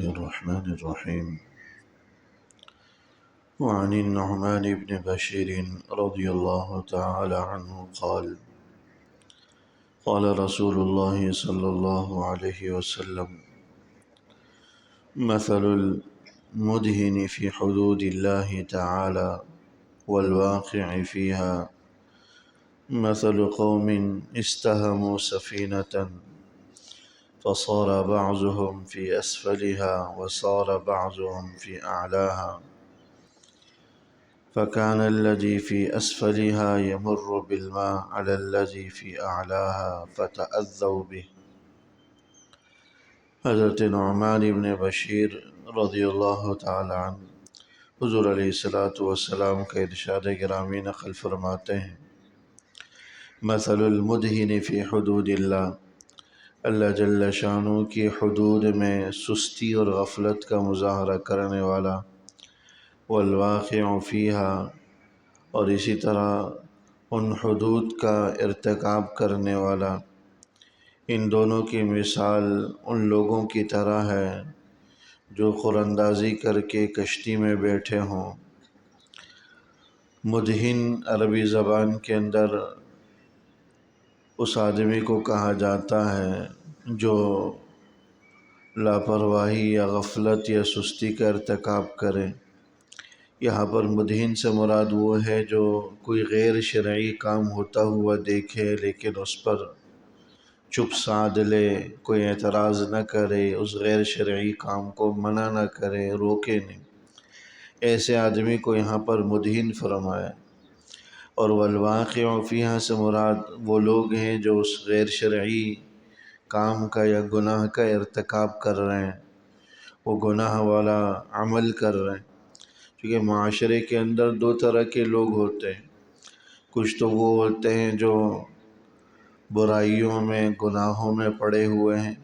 الرحمن الرحيم. وعن النعمان بن بشير رضي الله تعالى عنه قال قال رسول الله صلى الله عليه وسلم: مثل المدهن في حدود الله تعالى والواقع فيها مثل قوم استهموا سفينة فصار بعضهم في أسفلها وصار بعضهم في أعلاها، فكان الذي في أسفلها يمر بالماء على الذي في أعلاها فتأذوا به۔ حضرت نعمان بن بشیر رضی اللہ تعالی عنہ حضور علیہ السلام کا ارشاد گرامی نقل فرماتے ہیں: مثل المدہن فی حدود اللہ، اللہ جل شانہ کی حدود میں سستی اور غفلت کا مظاہرہ کرنے والا، والواقع فیہا، اور اسی طرح ان حدود کا ارتکاب کرنے والا، ان دونوں کی مثال ان لوگوں کی طرح ہے جو قراندازی کر کے کشتی میں بیٹھے ہوں۔ مدہن عربی زبان کے اندر اس آدمی کو کہا جاتا ہے جو لاپرواہی یا غفلت یا سستی کا ارتکاب کرے۔ یہاں پر مدہن سے مراد وہ ہے جو کوئی غیر شرعی کام ہوتا ہوا دیکھے لیکن اس پر چپ سادھ لے، کوئی اعتراض نہ کرے، اس غیر شرعی کام کو منع نہ کرے، روکے نہیں، ایسے آدمی کو یہاں پر مدہن فرمایا۔ اور والواقع فیہا سے مراد وہ لوگ ہیں جو اس غیر شرعی کام کا یا گناہ کا ارتکاب کر رہے ہیں، وہ گناہ والا عمل کر رہے ہیں۔ کیونکہ معاشرے کے اندر دو طرح کے لوگ ہوتے ہیں، کچھ تو وہ ہوتے ہیں جو برائیوں میں، گناہوں میں پڑے ہوئے ہیں،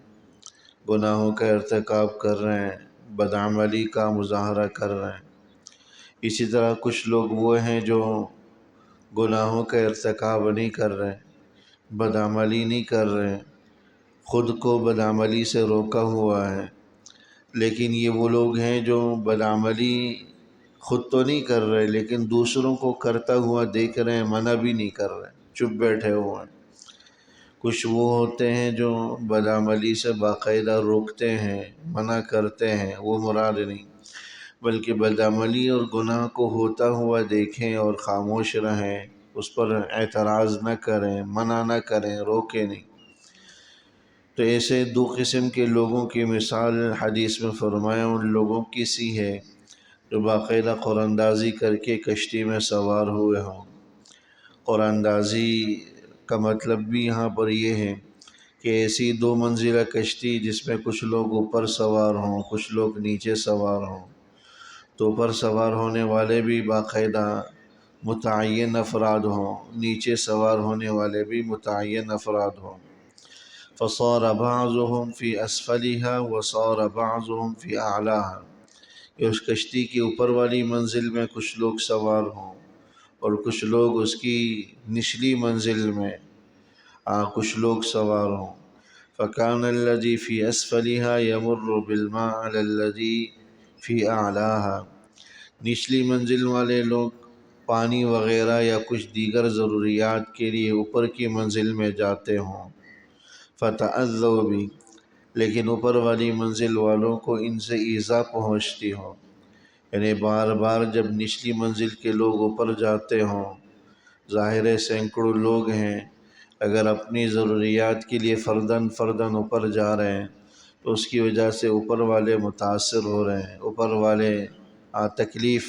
گناہوں کا ارتکاب کر رہے ہیں، بدعملی کا مظاہرہ کر رہے ہیں۔ اسی طرح کچھ لوگ وہ ہیں جو گناہوں کا ارتکاب نہیں کر رہے، بدعملی نہیں کر رہے، خود کو بدعملی سے روکا ہوا ہے، لیکن یہ وہ لوگ ہیں جو بدعملی خود تو نہیں کر رہے لیکن دوسروں کو کرتا ہوا دیکھ رہے ہیں، منع بھی نہیں کر رہے، چپ بیٹھے ہوئے ہیں۔ کچھ وہ ہوتے ہیں جو بدعملی سے باقاعدہ روکتے ہیں، منع کرتے ہیں، وہ مراد نہیں، بلکہ بدعملی اور گناہ کو ہوتا ہوا دیکھیں اور خاموش رہیں، اس پر اعتراض نہ کریں، منع نہ کریں، روکیں نہیں۔ تو ایسے دو قسم کے لوگوں کی مثال حدیث میں فرمایا ان لوگوں کی سی ہے جو باقاعدہ قراندازی کر کے کشتی میں سوار ہوئے ہوں۔ قراندازی کا مطلب بھی یہاں پر یہ ہے کہ ایسی دو منزلہ کشتی جس میں کچھ لوگ اوپر سوار ہوں، کچھ لوگ نیچے سوار ہوں، تو اوپر سوار ہونے والے بھی باقاعدہ متعین افراد ہوں، نیچے سوار ہونے والے بھی متعین افراد ہوں۔ فصار بعضهم في اسفلها وصار بعضهم في اعلاها، کہ اس کشتی کی اوپر والی منزل میں کچھ لوگ سوار ہوں اور کچھ لوگ اس کی نچلی منزل میں کچھ لوگ سوار ہوں۔ فَكَانَ الَّذِي فِي أَسْفَلِهَا يَمُرُّ بِالْمَاءِ عَلَى الَّذِي فِي أَعْلَاهَا، نچلی منزل والے لوگ پانی وغیرہ یا کچھ دیگر ضروریات کے لیے اوپر کی منزل میں جاتے ہوں۔ فَتَأَذَّوْا بِهِ، لیکن اوپر والی منزل والوں کو ان سے ایذا پہنچتی ہو، یعنی بار بار جب نچلی منزل کے لوگ اوپر جاتے ہوں، ظاہر سینکڑوں لوگ ہیں، اگر اپنی ضروریات کے لیے فرداً فرداً اوپر جا رہے ہیں تو اس کی وجہ سے اوپر والے متاثر ہو رہے ہیں، اوپر والے تکلیف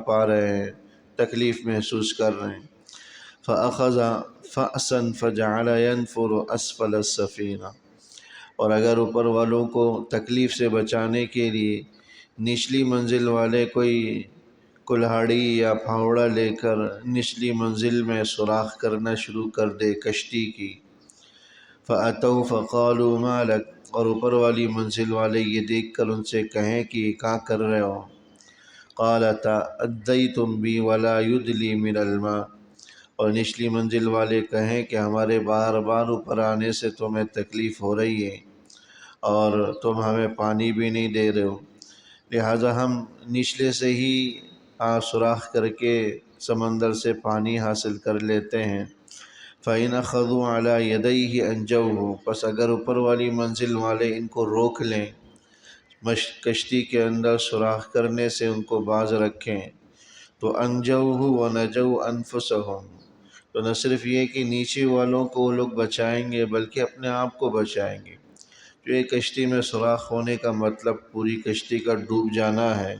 پا رہے ہیں، تکلیف محسوس کر رہے ہیں۔ فَأَخَذَ فَأْسًا فَجَعَلَ يَنْفُرُ أَسْفَلَ السَّفِينَةِ، اور اگر اوپر والوں کو تکلیف سے بچانے کے لیے نچلی منزل والے کوئی کلہاڑی یا پھاوڑا لے کر نچلی منزل میں سوراخ کرنا شروع کر دے کشتی کی، فَأَتَوْا فَقَالُوا مَا لَكَ، اور اوپر والی منزل والے یہ دیکھ کر ان سے کہیں کہ کیا کر رہے ہو؟ قَالَ تَأَذَّيْتُمْ بِي وَلَا يُدْلِي مِنَ الْمَاءِ، اور نچلی منزل والے کہیں کہ ہمارے بار بار اوپر آنے سے تمہیں تکلیف ہو رہی ہے، اور تم ہمیں پانی بھی نہیں دے رہے ہو، لہٰذا ہم نچلے سے ہی سوراخ کر کے سمندر سے پانی حاصل کر لیتے ہیں۔ فَإِنْ أَخَذُوا عَلَى يَدَيْهِ أَنْجَوْهُ، پس اگر اوپر والی منزل والے ان کو روک لیں، کشتی کے اندر سوراخ کرنے سے ان کو باز رکھیں، تو أَنْجَوْهُ وَنَجَوْا أَنفُسَهُمْ، تو نہ صرف یہ کہ نیچے والوں کو وہ لوگ بچائیں گے بلکہ اپنے آپ کو بچائیں گے۔ جو یہ کشتی میں سوراخ ہونے کا مطلب پوری کشتی کا ڈوب جانا ہے۔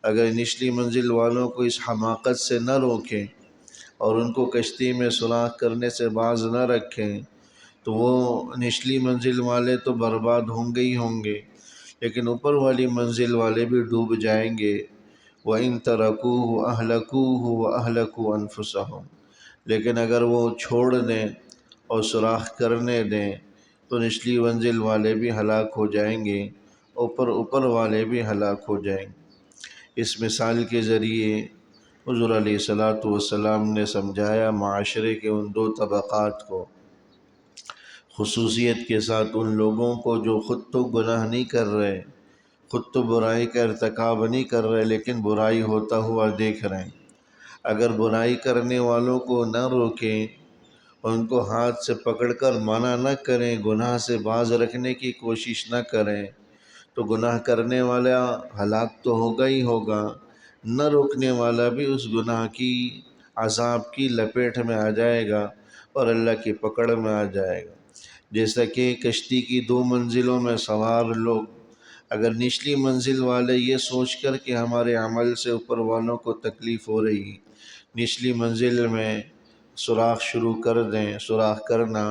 اگر نچلی منزل والوں کو اس حماقت سے نہ روکیں اور ان کو کشتی میں سوراخ کرنے سے باز نہ رکھیں تو وہ نچلی منزل والے تو برباد ہوں گے ہی ہوں گے، لیکن اوپر والی منزل والے بھی ڈوب جائیں گے۔ وَإِن تَرَكُوهُ أَهْلَكُوهُ وَأَهْلَكُوا أَنفُسَهُمْ، لیکن اگر وہ چھوڑ دیں اور سوراخ کرنے دیں تو نچلی منزل والے بھی ہلاک ہو جائیں گے، اوپر والے بھی ہلاک ہو جائیں گے۔ اس مثال کے ذریعے حضور علیہ السلام نے سمجھایا معاشرے کے ان دو طبقات کو، خصوصیت کے ساتھ ان لوگوں کو جو خود تو گناہ نہیں کر رہے، خود تو برائی کا ارتکاب نہیں کر رہے، لیکن برائی ہوتا ہوا دیکھ رہے ہیں۔ اگر برائی کرنے والوں کو نہ روکیں، ان کو ہاتھ سے پکڑ کر منع نہ کریں، گناہ سے باز رکھنے کی کوشش نہ کریں، تو گناہ کرنے والا ہلاک تو ہوگا ہی ہوگا، نہ روکنے والا بھی اس گناہ کی عذاب کی لپیٹ میں آ جائے گا اور اللہ کی پکڑ میں آ جائے گا۔ جیسا کہ کشتی کی دو منزلوں میں سوار لوگ، اگر نچلی منزل والے یہ سوچ کر کہ ہمارے عمل سے اوپر والوں کو تکلیف ہو رہی، نچلی منزل میں سوراخ شروع کر دیں، سوراخ کرنا،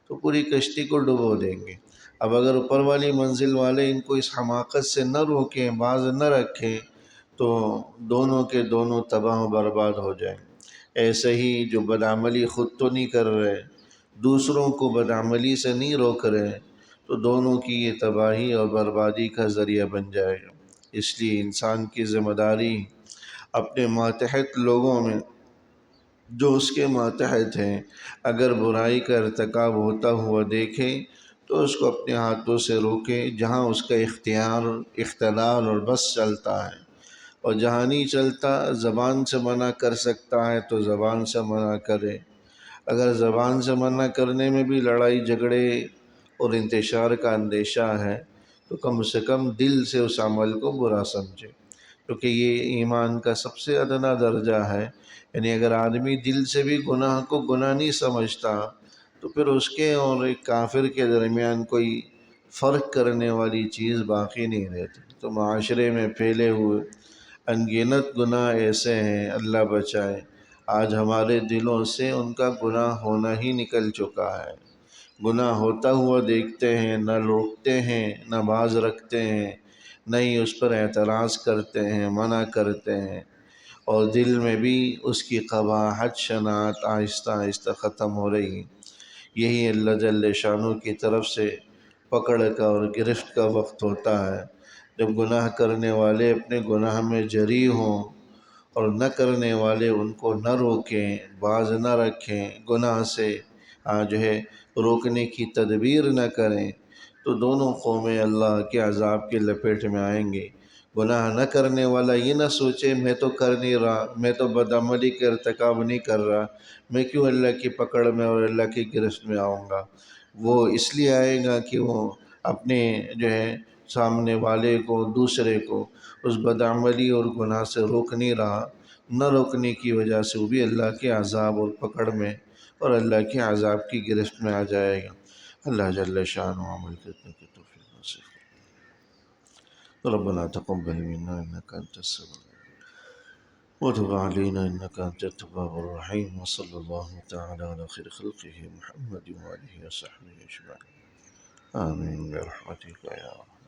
تو پوری کشتی کو ڈبو دیں گے۔ اب اگر اوپر والی منزل والے ان کو اس حماقت سے نہ روکیں، باز نہ رکھیں، تو دونوں کے دونوں تباہ و برباد ہو جائیں۔ ایسے ہی جو بدعملی خود تو نہیں کر رہے، دوسروں کو بدعملی سے نہیں روک رہے، تو دونوں کی یہ تباہی اور بربادی کا ذریعہ بن جائے گا۔ اس لیے انسان کی ذمہ داری اپنے ماتحت لوگوں میں، جو اس کے ماتحت ہیں، اگر برائی کا ارتکاب ہوتا ہوا دیکھے تو اس کو اپنے ہاتھوں سے روکے، جہاں اس کا اختیار، اقتدار اور بس چلتا ہے، اور جہاں نہیں چلتا، زبان سے منع کر سکتا ہے تو زبان سے منع کرے۔ اگر زبان سے منع کرنے میں بھی لڑائی جھگڑے اور انتشار کا اندیشہ ہے تو کم سے کم دل سے اس عمل کو برا سمجھے، کیونکہ یہ ایمان کا سب سے ادنا درجہ ہے۔ یعنی اگر آدمی دل سے بھی گناہ کو گناہ نہیں سمجھتا تو پھر اس کے اور ایک کافر کے درمیان کوئی فرق کرنے والی چیز باقی نہیں رہتی۔ تو معاشرے میں پھیلے ہوئے ان گنت گناہ ایسے ہیں، اللہ بچائے، آج ہمارے دلوں سے ان کا گناہ ہونا ہی نکل چکا ہے۔ گناہ ہوتا ہوا دیکھتے ہیں، نہ روکتے ہیں، نہ باز رکھتے ہیں، نہ ہی اس پر اعتراض کرتے ہیں، منع کرتے ہیں، اور دل میں بھی اس کی قباحت، شناعت آہستہ آہستہ ختم ہو رہی۔ یہی اللہ جل شانہ کی طرف سے پکڑ کا اور گرفت کا وقت ہوتا ہے، جب گناہ کرنے والے اپنے گناہ میں جری ہوں اور نہ کرنے والے ان کو نہ روکیں، باز نہ رکھیں، گناہ سے روکنے کی تدبیر نہ کریں، تو دونوں قومیں اللہ کے عذاب کی لپیٹ میں آئیں گے۔ گناہ نہ کرنے والا یہ نہ سوچے میں تو کر نہیں رہا، میں تو بدعملی کا ارتکاب نہیں کر رہا، میں کیوں اللہ کی پکڑ میں اور اللہ کی گرفت میں آؤں گا۔ وہ اس لیے آئے گا کہ وہ اپنے سامنے والے کو، دوسرے کو اس بدعملی اور گناہ سے روک نہیں رہا، نہ روکنے کی وجہ سے وہ بھی اللہ کے عذاب اور پکڑ میں اور اللہ کے عذاب کی گرفت میں آ جائے گا۔ اللہ جل شانہ عمل کرنے کی توفیق نصیب فرمائے۔ ربنا تقبل منا انك انت السميع وتب علينا انك انت التواب الرحيم، وصلى الله تعالى على خير خلقه محمد وآله وصحبه اجمعين، آمين برحمتك يا رب۔